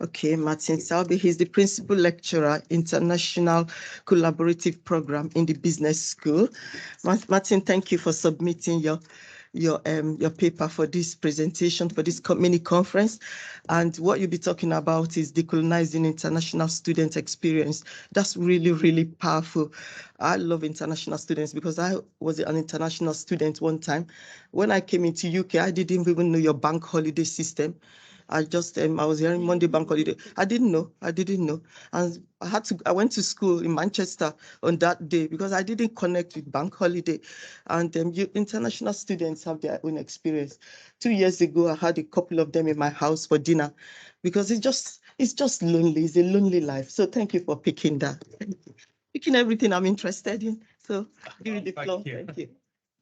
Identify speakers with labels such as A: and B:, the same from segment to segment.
A: Okay, Martin Selby, he's the principal lecturer, International Collaborative Program in the Business School. Martin, thank you for submitting your paper for this presentation, for this mini conference. And what you'll be talking about is Decolonising International Student Experience. That's really, really powerful. I love international students because I was an international student one time. When I came into UK, I didn't even know your bank holiday system. I was hearing Monday bank holiday. I didn't know. And I went to school in Manchester on that day because I didn't connect with bank holiday. And international students have their own experience. 2 years ago, I had a couple of them in my house for dinner because it's just lonely. It's a lonely life. So thank you for picking that. Picking everything I'm interested in. So give you the floor. Thank you.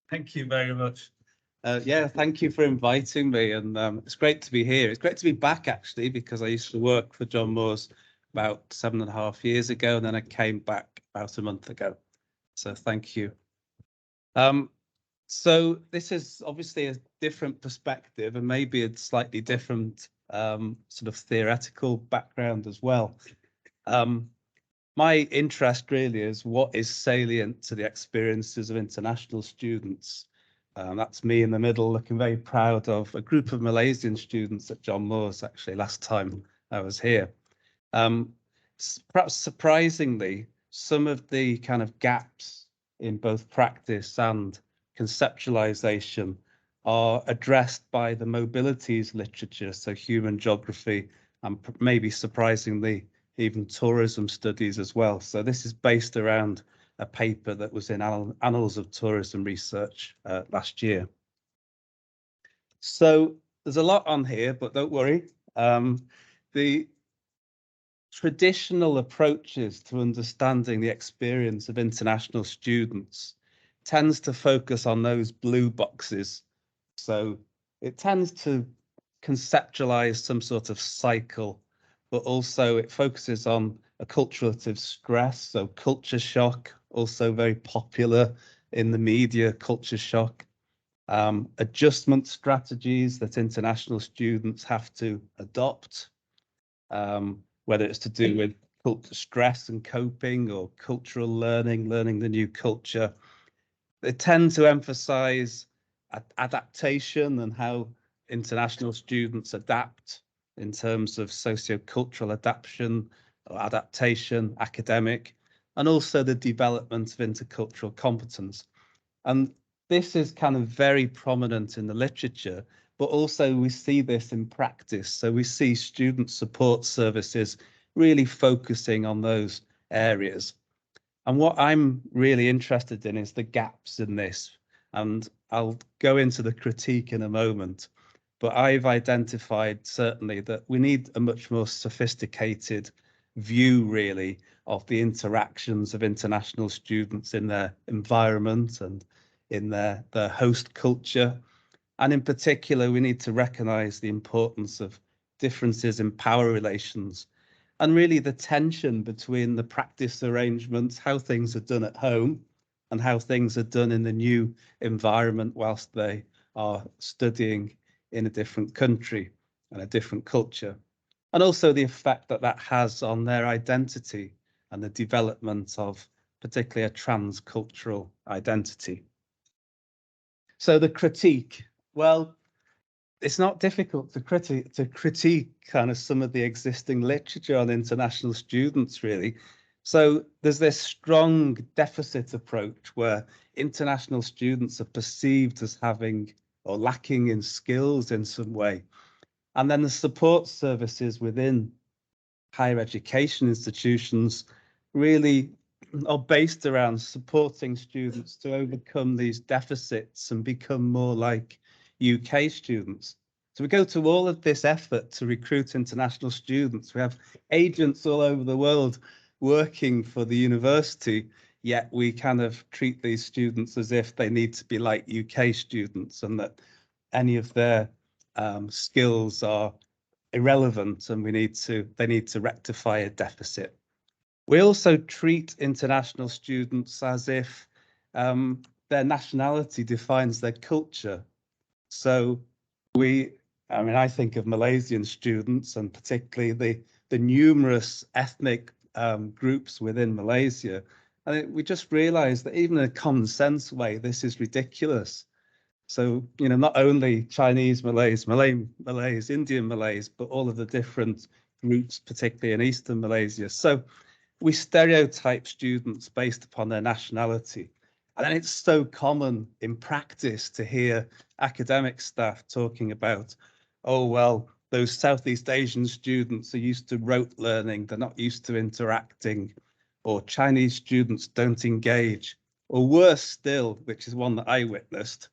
B: Thank you very much. Yeah, thank you for inviting me, and it's great to be here. It's great to be back, actually, because I used to work for John Moores about 7.5 years ago, and then I came back about a month ago. So thank you. So this is obviously a different perspective and maybe a slightly different sort of theoretical background as well. My interest really is what is salient to the experiences of international students. That's me in the middle, looking very proud of a group of Malaysian students at John Moores, actually, last time I was here. Perhaps surprisingly, some of the kind of gaps in both practice and conceptualization are addressed by the mobilities literature, so human geography, and maybe surprisingly, even tourism studies as well. So this is based around a paper that was in Annals of Tourism Research last year. So there's a lot on here, but don't worry. The traditional approaches to understanding the experience of international students tends to focus on those blue boxes. So it tends to conceptualize some sort of cycle, but also it focuses on acculturative stress, so culture shock, also very popular in the media, culture shock. Adjustment strategies that international students have to adopt, whether it's to do with culture stress and coping or cultural learning the new culture. They tend to emphasize adaptation and how international students adapt in terms of socio-cultural adaptation, academic, and also the development of intercultural competence. And this is kind of very prominent in the literature, but also we see this in practice. So we see student support services really focusing on those areas. And what I'm really interested in is the gaps in this. And I'll go into the critique in a moment. But I've identified certainly that we need a much more sophisticated view, really, of the interactions of international students in their environment and in their host culture. And in particular, we need to recognise the importance of differences in power relations and really the tension between the practice arrangements, how things are done at home and how things are done in the new environment whilst they are studying in a different country and a different culture, and also the effect that that has on their identity and the development of particularly a transcultural identity. So the critique, well, it's not difficult to critique kind of some of the existing literature on international students, really. So there's this strong deficit approach where international students are perceived as having or lacking in skills in some way. And then the support services within higher education institutions really are based around supporting students to overcome these deficits and become more like UK students. So we go to all of this effort to recruit international students. We have agents all over the world working for the university, yet we kind of treat these students as if they need to be like UK students and that any of their skills are irrelevant and they need to rectify a deficit. We also treat international students as if their nationality defines their culture. So we I mean, I think of Malaysian students, and particularly the numerous ethnic groups within Malaysia. And we just realized that even in a common sense way, this is ridiculous. So, not only Chinese Malays, Malay Malays, Indian Malays, but all of the different groups, particularly in Eastern Malaysia. So we stereotype students based upon their nationality. And then it's so common in practice to hear academic staff talking about, oh, well, those Southeast Asian students are used to rote learning, they're not used to interacting, or Chinese students don't engage, or worse still, which is one that I witnessed,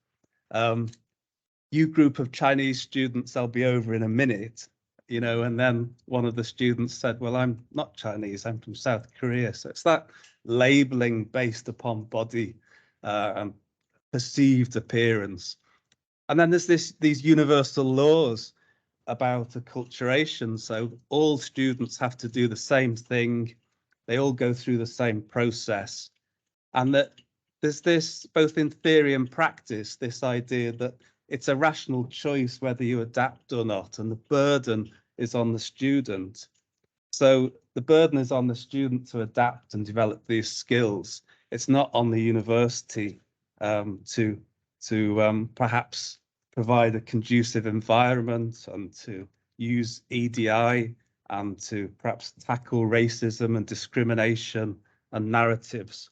B: you group of Chinese students, I'll be over in a minute, and then one of the students said, well, I'm not Chinese, I'm from South Korea. So it's that labeling based upon body and perceived appearance. And then there's these universal laws about acculturation. So all students have to do the same thing. They all go through the same process. And that there's this, both in theory and practice, this idea that it's a rational choice whether you adapt or not, and the burden is on the student. So the burden is on the student to adapt and develop these skills. It's not on the university to perhaps provide a conducive environment and to use EDI and to perhaps tackle racism and discrimination and narratives.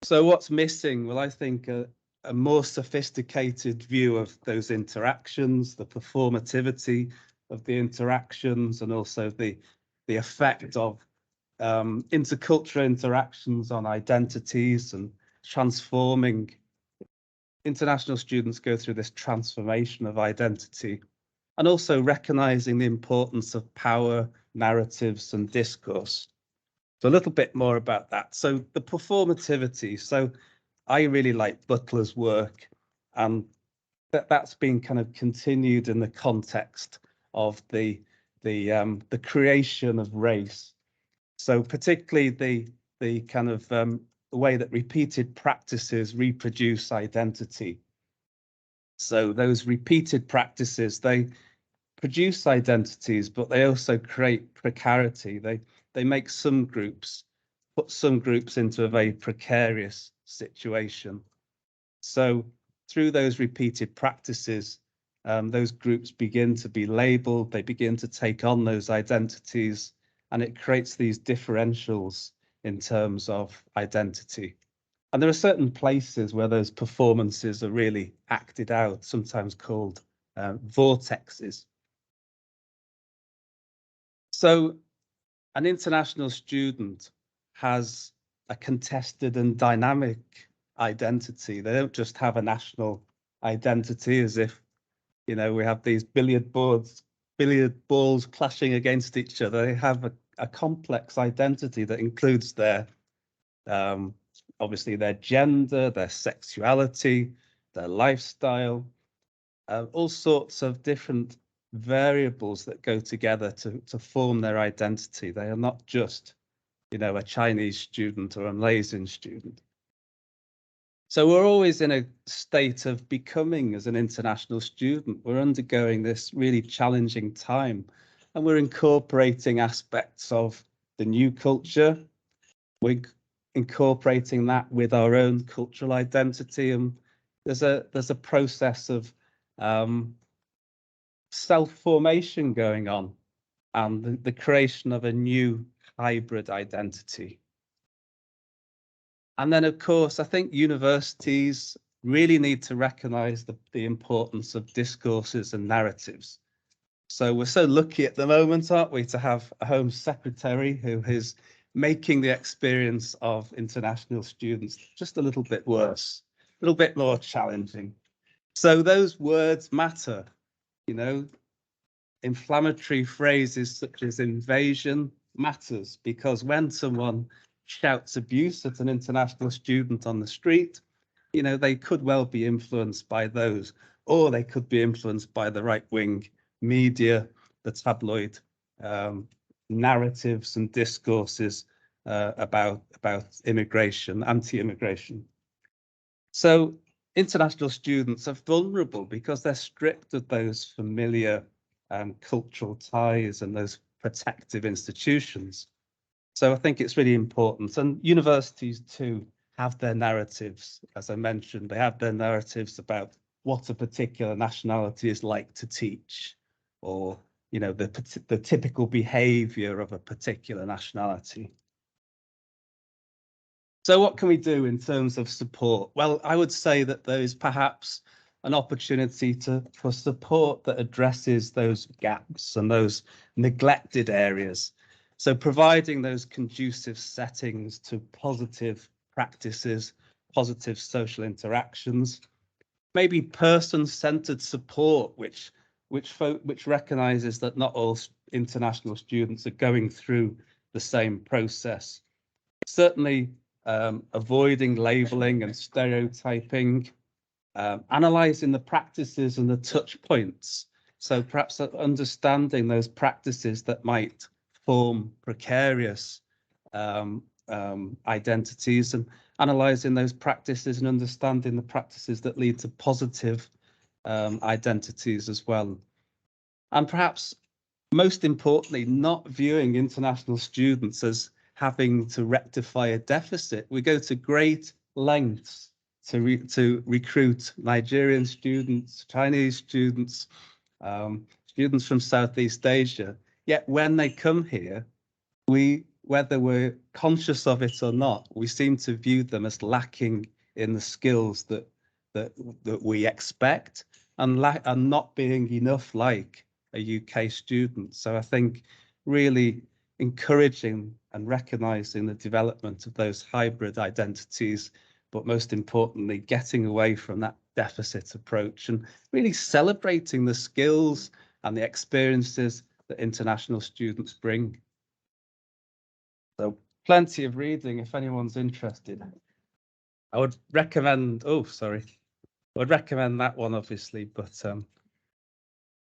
B: So what's missing? Well, I think a more sophisticated view of those interactions, the performativity of the interactions, and also the effect of intercultural interactions on identities and transforming. International students go through this transformation of identity, and also recognizing the importance of power, narratives, and discourse. So a little bit more about that. So the performativity. So I really like Butler's work, and that's been kind of continued in the context of the creation of race. So particularly the kind of the way that repeated practices reproduce identity. So those repeated practices, they produce identities, but they also create precarity. They make put some groups into a very precarious situation. So through those repeated practices, those groups begin to be labeled, they begin to take on those identities, and it creates these differentials in terms of identity. And there are certain places where those performances are really acted out, sometimes called vortexes. So an international student has a contested and dynamic identity. They don't just have a national identity as if, we have these billiard balls clashing against each other. They have a complex identity that includes their, obviously their gender, their sexuality, their lifestyle, all sorts of different variables that go together to form their identity. They are not just, a Chinese student or a Malaysian student. So we're always in a state of becoming as an international student. We're undergoing this really challenging time, and we're incorporating aspects of the new culture. We're incorporating that with our own cultural identity, and there's a process of self-formation going on, and the creation of a new hybrid identity. And then, of course, I think universities really need to recognize the importance of discourses and narratives. So we're so lucky at the moment, aren't we, to have a Home Secretary who is making the experience of international students just a little bit worse, a little bit more challenging. So those words matter, inflammatory phrases such as invasion matters, because when someone shouts abuse at an international student on the street, they could well be influenced by those, or they could be influenced by the right-wing media, the tabloid narratives and discourses about immigration, anti-immigration. So international students are vulnerable because they're stripped of those familiar cultural ties and those protective institutions. So I think it's really important. And universities too have their narratives, as I mentioned, they have their narratives about what a particular nationality is like to teach, or the typical behavior of a particular nationality. So what can we do in terms of support? Well, I would say that there is perhaps an opportunity for support that addresses those gaps and those neglected areas. So providing those conducive settings to positive practices, positive social interactions, maybe person-centered support, which recognizes that not all international students are going through the same process. Certainly avoiding labeling and stereotyping, analysing the practices and the touch points. So perhaps understanding those practices that might form precarious identities, and analysing those practices and understanding the practices that lead to positive identities as well. And perhaps most importantly, not viewing international students as having to rectify a deficit. We go to great lengths to recruit Nigerian students, Chinese students, students from Southeast Asia. Yet when they come here, whether we're conscious of it or not, we seem to view them as lacking in the skills that we expect, and not being enough like a UK student. So I think really encouraging and recognizing the development of those hybrid identities, but most importantly, getting away from that deficit approach and really celebrating the skills and the experiences that international students bring. So plenty of reading if anyone's interested. I would recommend, I would recommend that one, obviously, but